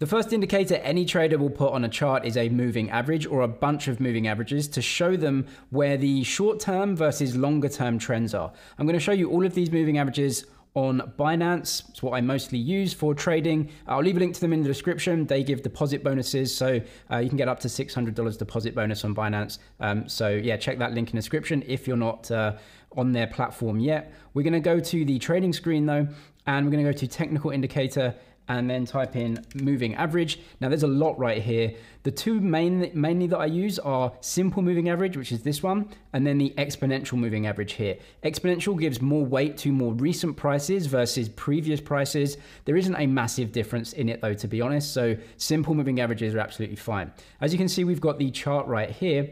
The first indicator any trader will put on a chart is a moving average or a bunch of moving averages to show them where the short-term versus longer-term trends are. I'm going to show you all of these moving averages on Binance. It's what I mostly use for trading. I'll leave a link to them in the description. They give deposit bonuses, so you can get up to $600 deposit bonus on Binance. So yeah, check that link in the description if you're not on their platform yet. We're going to go to the trading screen though, and we're going to go to technical indicator and then type in moving average. Now there's a lot right here. The two mainly that I use are simple moving average, which is this one, and then the exponential moving average here. Exponential gives more weight to more recent prices versus previous prices. There isn't a massive difference in it though, to be honest. So simple moving averages are absolutely fine. As you can see, we've got the chart right here.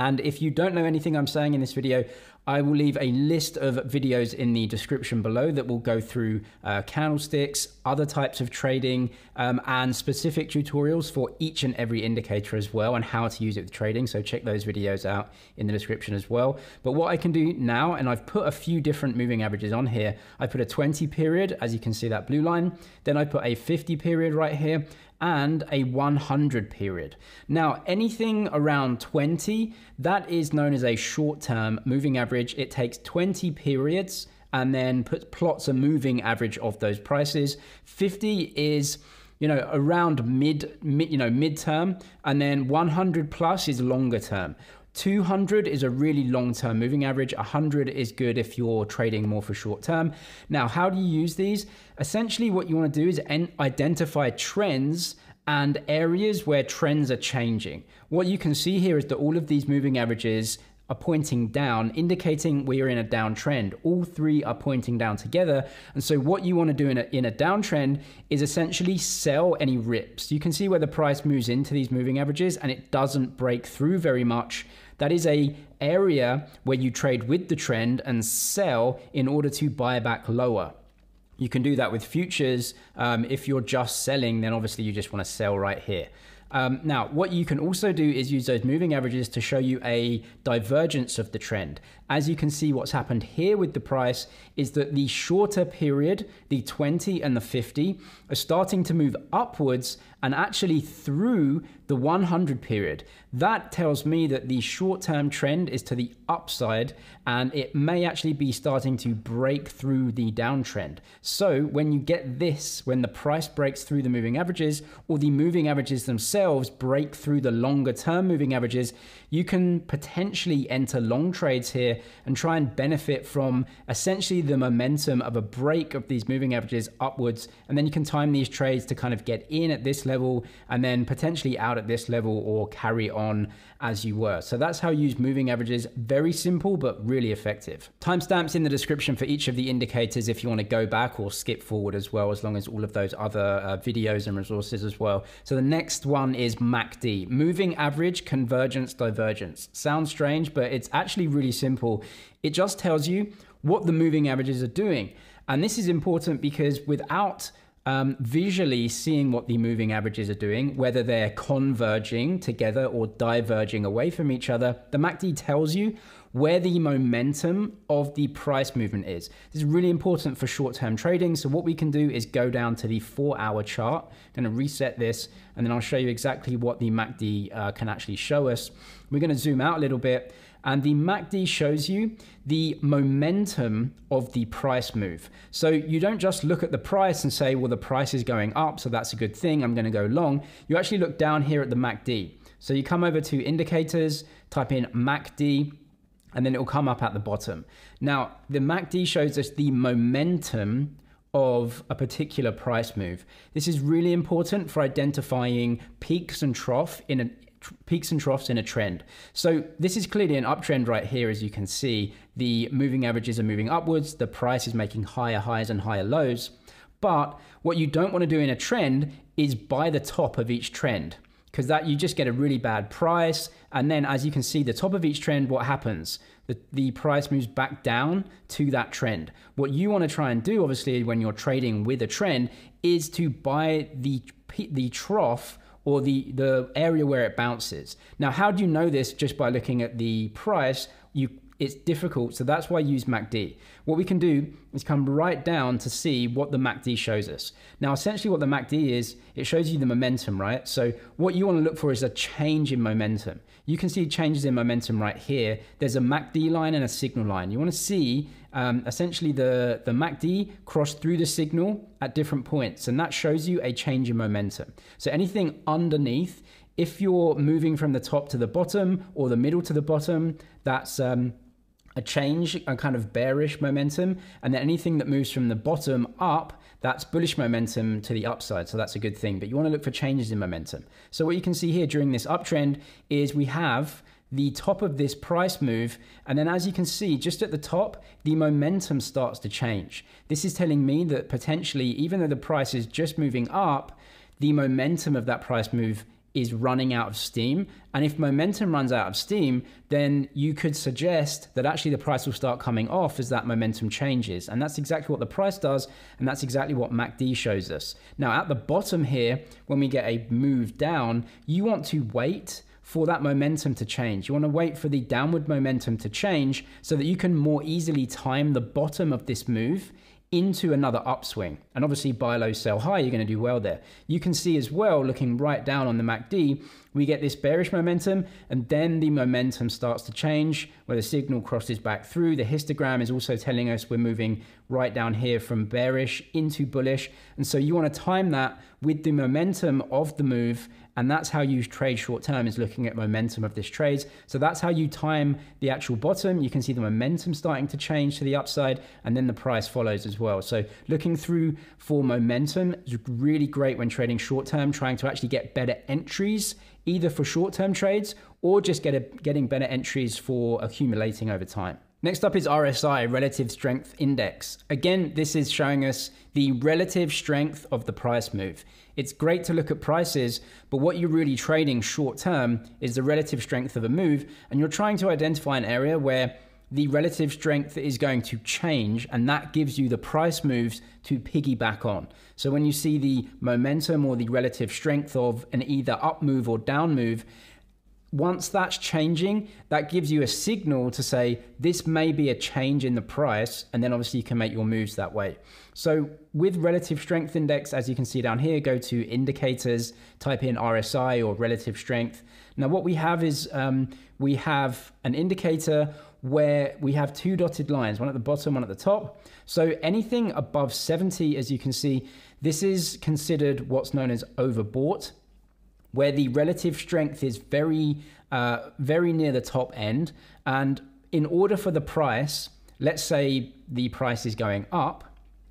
And if you don't know anything I'm saying in this video, I will leave a list of videos in the description below that will go through candlesticks, other types of trading, and specific tutorials for each and every indicator as well, and how to use it with trading. So check those videos out in the description as well. But what I can do now, and I've put a few different moving averages on here. I put a 20 period, as you can see that blue line. Then I put a 50 period right here, and a 100 period. Now, anything around 20, that is known as a short-term moving average. It takes 20 periods and then plots a moving average of those prices. 50 is, around mid-term, and then 100 plus is longer term. 200 is a really long-term moving average. 100 is good if you're trading more for short term. Now, how do you use these? Essentially, what you want to do is identify trends and areas where trends are changing. What you can see here is that all of these moving averages are pointing down, indicating we are in a downtrend. All three are pointing down together. And so what you want to do in a downtrend is essentially sell any rips. You can see where the price moves into these moving averages and it doesn't break through very much. That is a area where you trade with the trend and sell in order to buy back lower. You can do that with futures. If you're just selling, then obviously you just want to sell right here. Now, what you can also do is use those moving averages to show you a divergence of the trend. As you can see, what's happened here with the price is that the shorter period, the 20 and the 50, are starting to move upwards and actually through the 100 period. That tells me that the short-term trend is to the upside and it may actually be starting to break through the downtrend. So when you get this, when the price breaks through the moving averages or the moving averages themselves break through the longer-term moving averages, you can potentially enter long trades here and try and benefit from essentially the momentum of a break of these moving averages upwards. And then you can time these trades to kind of get in at this level and then potentially out at this level or carry on as you were. So that's how you use moving averages. Very simple, but really effective. Timestamps in the description for each of the indicators if you want to go back or skip forward as well, as long as all of those other videos and resources as well. So the next one is MACD, moving average convergence divergence. Sounds strange, but it's actually really simple. It just tells you what the moving averages are doing. And this is important because without visually seeing what the moving averages are doing, whether they're converging together or diverging away from each other, the MACD tells you where the momentum of the price movement is. This is really important for short-term trading. So what we can do is go down to the 4-hour chart. I'm going to reset this, and then I'll show you exactly what the MACD can actually show us. We're going to zoom out a little bit, and the MACD shows you the momentum of the price move. So you don't just look at the price and say, well, the price is going up, so that's a good thing, I'm going to go long. You actually look down here at the MACD. So you come over to indicators, type in MACD, and then it will come up at the bottom. Now, the MACD shows us the momentum of a particular price move. This is really important for identifying peaks and troughs in a trend. So this is clearly an uptrend right here. As you can see, the moving averages are moving upwards. The price is making higher highs and higher lows. But what you don't want to do in a trend is buy the top of each trend, because that you just get a really bad price. And then as you can see, the top of each trend, what happens? The price moves back down to that trend. What you want to try and do, obviously, when you're trading with a trend is to buy the trough or the area where it bounces. Now, how do you know this? Just by looking at the price. it's difficult. So that's why I use MACD. What we can do is come right down to see what the MACD shows us. Now, essentially what the MACD is, it shows you the momentum, right? So what you want to look for is a change in momentum. You can see changes in momentum right here. There's a MACD line and a signal line. You want to see essentially the MACD cross through the signal at different points, and that shows you a change in momentum. So anything underneath, if you're moving from the top to the bottom or the middle to the bottom, that's a change, a kind of bearish momentum. And then anything that moves from the bottom up, that's bullish momentum to the upside. So that's a good thing. But you want to look for changes in momentum. So what you can see here during this uptrend is we have the top of this price move. And then as you can see, just at the top, the momentum starts to change. This is telling me that potentially, even though the price is just moving up, the momentum of that price move is running out of steam. And if momentum runs out of steam, then you could suggest that actually the price will start coming off as that momentum changes. And that's exactly what the price does. And that's exactly what MACD shows us. Now at the bottom here, when we get a move down, you want to wait for that momentum to change. You want to wait for the downward momentum to change so that you can more easily time the bottom of this move into another upswing. And obviously buy low, sell high, you're going to do well there. You can see as well, looking right down on the MACD, we get this bearish momentum, and then the momentum starts to change where the signal crosses back through. The histogram is also telling us we're moving right down here from bearish into bullish. And so you want to time that with the momentum of the move. And that's how you trade short term, is looking at momentum of this trade. So that's how you time the actual bottom. You can see the momentum starting to change to the upside, and then the price follows as well. So looking through for momentum is really great when trading short term, trying to actually get better entries, either for short term trades or just getting better entries for accumulating over time. Next up is RSI, Relative Strength Index. Again, this is showing us the relative strength of the price move. It's great to look at prices, but what you're really trading short term is the relative strength of a move, and you're trying to identify an area where the relative strength is going to change, and that gives you the price moves to piggyback on. So when you see the momentum or the relative strength of an either up move or down move, once that's changing, that gives you a signal to say this may be a change in the price, and then obviously you can make your moves that way. So with relative strength index, as you can see down here, go to indicators, type in RSI or relative strength. Now what we have is we have an indicator where we have two dotted lines, one at the bottom, one at the top. So anything above 70, as you can see, this is considered what's known as overbought, where the relative strength is very near the top end. And in order for the price, let's say the price is going up.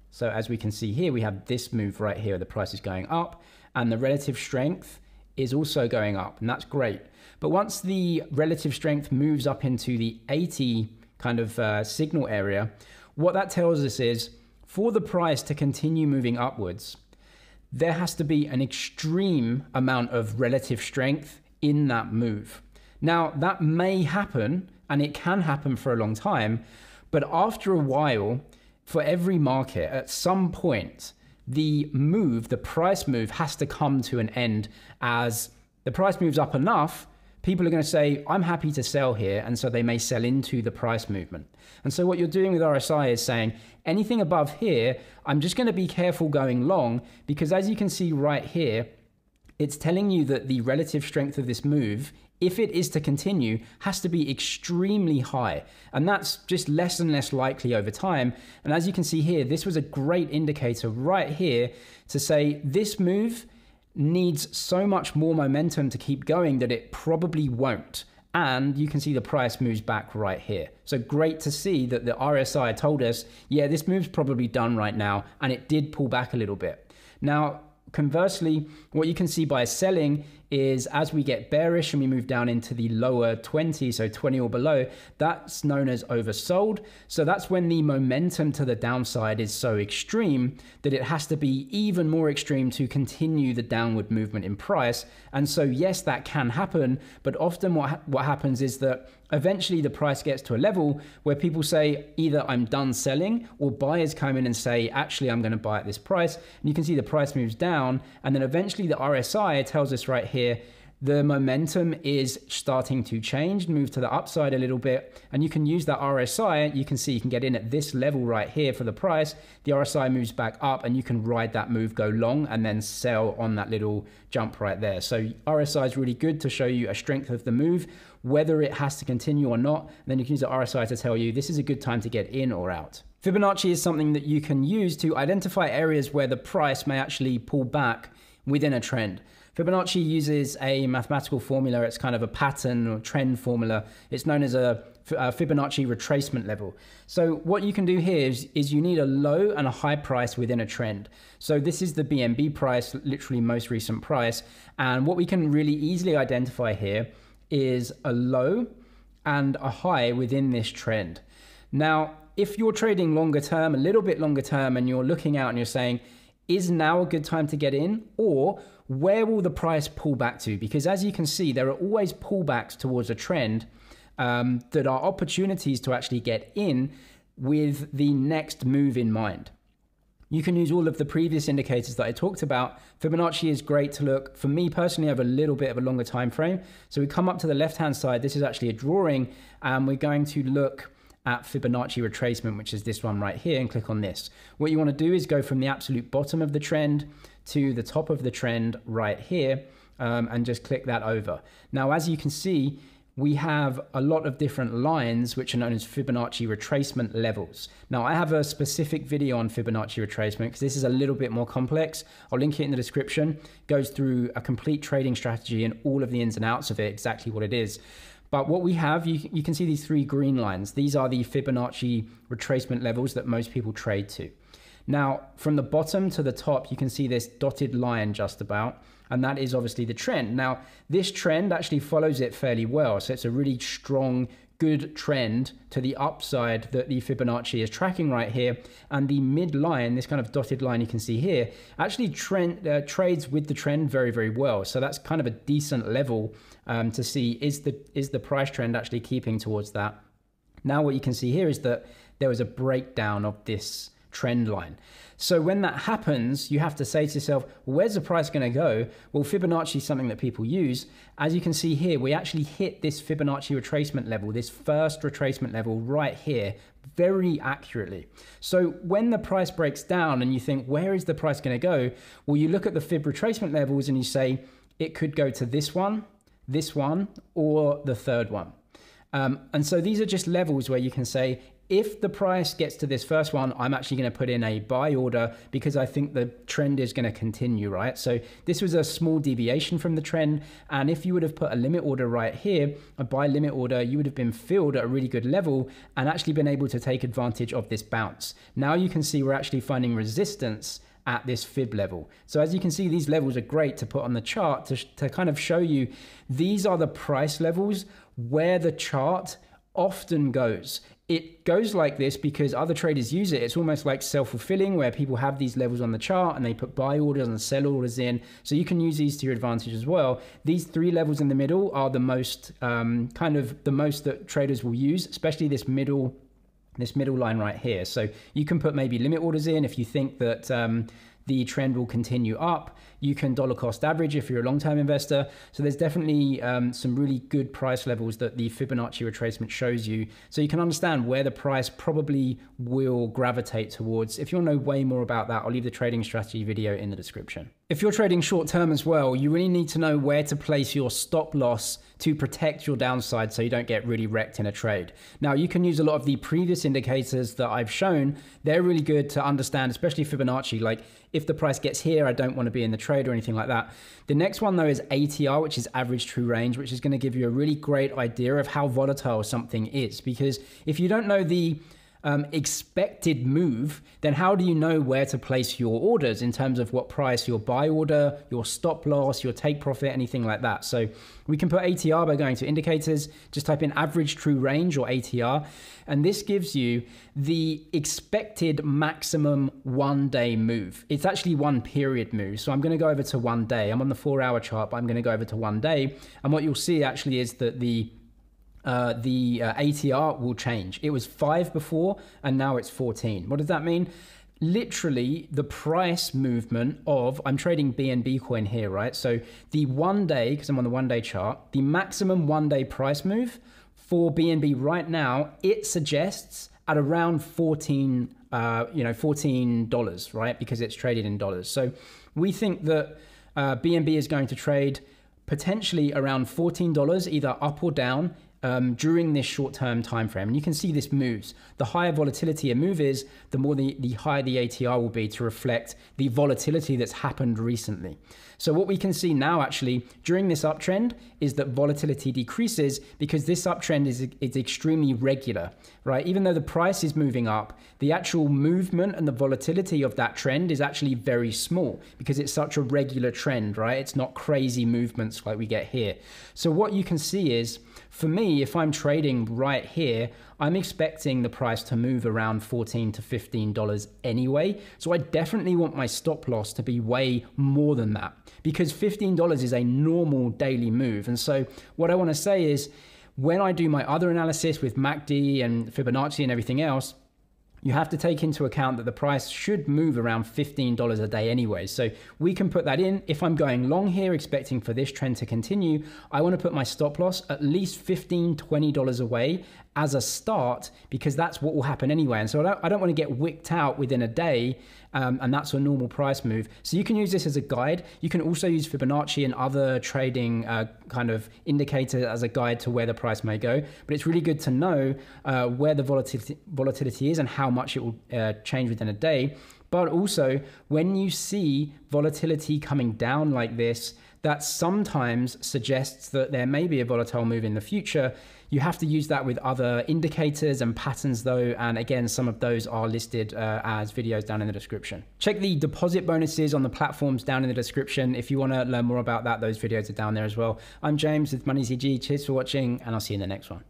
So as we can see here, we have this move right here, the price is going up, and the relative strength is also going up, and that's great. But once the relative strength moves up into the 80 kind of signal area, what that tells us is for the price to continue moving upwards, there has to be an extreme amount of relative strength in that move. Now, that may happen, and it can happen for a long time, but after a while, for every market, at some point, the price move has to come to an end. As the price moves up enough, people are going to say, I'm happy to sell here, and so they may sell into the price movement. And so what you're doing with RSI is saying, anything above here, I'm just going to be careful going long, because as you can see right here, it's telling you that the relative strength of this move, if it is to continue, has to be extremely high. And that's just less and less likely over time. And as you can see here, this was a great indicator right here to say this move needs so much more momentum to keep going that it probably won't. And you can see the price moves back right here. So great to see that the RSI told us, yeah, this move's probably done right now, and it did pull back a little bit. Now, conversely, what you can see by selling is as we get bearish and we move down into the lower 20, so 20 or below, that's known as oversold. So that's when the momentum to the downside is so extreme that it has to be even more extreme to continue the downward movement in price. And so yes, that can happen, but often what happens is that eventually the price gets to a level where people say either I'm done selling, or buyers come in and say, actually, I'm going to buy at this price. And you can see the price moves down, and then eventually the RSI tells us right here, the momentum is starting to change, move to the upside a little bit, and you can use that RSI. You can see you can get in at this level right here for the price. The RSI moves back up and you can ride that move, go long, and then sell on that little jump right there. So RSI is really good to show you a strength of the move, whether it has to continue or not. And then you can use the RSI to tell you this is a good time to get in or out. Fibonacci is something that you can use to identify areas where the price may actually pull back within a trend. Fibonacci uses a mathematical formula. It's kind of a pattern or trend formula. It's known as a Fibonacci retracement level. So what you can do here is you need a low and a high price within a trend. So this is the BNB price, literally most recent price. And what we can really easily identify here is a low and a high within this trend. Now, if you're trading longer term, a little bit longer term, and you're looking out and you're saying, is now a good time to get in? Or where will the price pull back to? Because as you can see, there are always pullbacks towards a trend that are opportunities to actually get in with the next move in mind. You can use all of the previous indicators that I talked about. Fibonacci is great to look, for me personally, I have a little bit of a longer time frame. So we come up to the left-hand side. This is actually a drawing, and we're going to look at Fibonacci retracement, which is this one right here, and click on this. What you want to do is go from the absolute bottom of the trend to the top of the trend right here, and just click that over. Now, as you can see, we have a lot of different lines which are known as Fibonacci retracement levels. Now, I have a specific video on Fibonacci retracement because this is a little bit more complex. I'll link it in the description. It goes through a complete trading strategy and all of the ins and outs of it, exactly what it is. But what we have, you can see these three green lines. These are the Fibonacci retracement levels that most people trade to. Now, from the bottom to the top, you can see this dotted line just about, and that is obviously the trend. Now, this trend actually follows it fairly well. So it's a really strong, good trend to the upside that the Fibonacci is tracking right here. And the midline, this kind of dotted line you can see here, actually trades with the trend very, very well. So that's kind of a decent level to see, is the price trend actually keeping towards that? Now what you can see here is that there was a breakdown of this trend line. So when that happens, you have to say to yourself, where's the price going to go? Well, Fibonacci is something that people use. As you can see here, we actually hit this Fibonacci retracement level, this first retracement level right here, very accurately. So when the price breaks down and you think, where is the price going to go? Well, you look at the Fib retracement levels and you say, it could go to this one, or the third one. And so these are just levels where you can say, if the price gets to this first one, I'm actually going to put in a buy order because I think the trend is going to continue, right? So this was a small deviation from the trend. And if you would have put a limit order right here, a buy limit order, you would have been filled at a really good level and actually been able to take advantage of this bounce. Now you can see we're actually finding resistance at this fib level. So as you can see, these levels are great to put on the chart to kind of show you these are the price levels where the chart often goes. It goes like this because other traders use it. It's almost like self-fulfilling where people have these levels on the chart and they put buy orders and sell orders in. So you can use these to your advantage as well. These three levels in the middle are the most the most that traders will use, especially this middle line right here. So you can put maybe limit orders in if you think that the trend will continue up. You can dollar cost average if you're a long-term investor. So there's definitely some really good price levels that the Fibonacci retracement shows you. So you can understand where the price probably will gravitate towards. If you want to know way more about that, I'll leave the trading strategy video in the description. If you're trading short-term as well, you really need to know where to place your stop loss to protect your downside so you don't get really wrecked in a trade. Now, you can use a lot of the previous indicators that I've shown. They're really good to understand, especially Fibonacci. Like if the price gets here, I don't want to be in the trade or anything like that. The next one though is ATR, which is average true range, which is going to give you a really great idea of how volatile something is. Because if you don't know the expected move, then how do you know where to place your orders in terms of what price your buy order, your stop loss, your take profit, anything like that? So we can put ATR by going to indicators, just type in average true range or ATR, and this gives you the expected maximum 1 day move. It's actually 1 period move. So I'm going to go over to 1 day. I'm on the 4-hour chart, but I'm going to go over to 1 day. And what you'll see actually is that the ATR will change. It was 5 before and now it's 14. What does that mean? literally the price movement of, I'm trading BNB coin here, right? So the 1 day, because I'm on the 1 day chart, the maximum 1 day price move for BNB right now, it suggests at around $14, right? Because it's traded in dollars. So we think that BNB is going to trade potentially around $14, either up or down, during this short-term time frame. And you can see this moves. The higher volatility a move is, the more the higher the ATR will be to reflect the volatility that's happened recently. So what we can see now actually during this uptrend is that volatility decreases because this uptrend is extremely regular, right? Even though the price is moving up, the actual movement and the volatility of that trend is actually very small because it's such a regular trend, right? It's not crazy movements like we get here. So what you can see is, for me, if I'm trading right here, I'm expecting the price to move around $14 to $15 anyway. So I definitely want my stop loss to be way more than that, because $15 is a normal daily move. And so what I want to say is, when I do my other analysis with MACD and Fibonacci and everything else, you have to take into account that the price should move around $15 a day anyway. So we can put that in. If I'm going long here, expecting for this trend to continue, I want to put my stop loss at least $15, $20 away as a start, because that's what will happen anyway. And so I don't want to get wicked out within a day, and that's a normal price move. So you can use this as a guide. You can also use Fibonacci and other trading kind of indicators as a guide to where the price may go. But it's really good to know where the volatility is and how much it will change within a day. But also, when you see volatility coming down like this, that sometimes suggests that there may be a volatile move in the future. You have to use that with other indicators and patterns though. And again, some of those are listed as videos down in the description. Check the deposit bonuses on the platforms down in the description. If you want to learn more about that, those videos are down there as well. I'm James with MoneyZG. Cheers for watching, and I'll see you in the next one.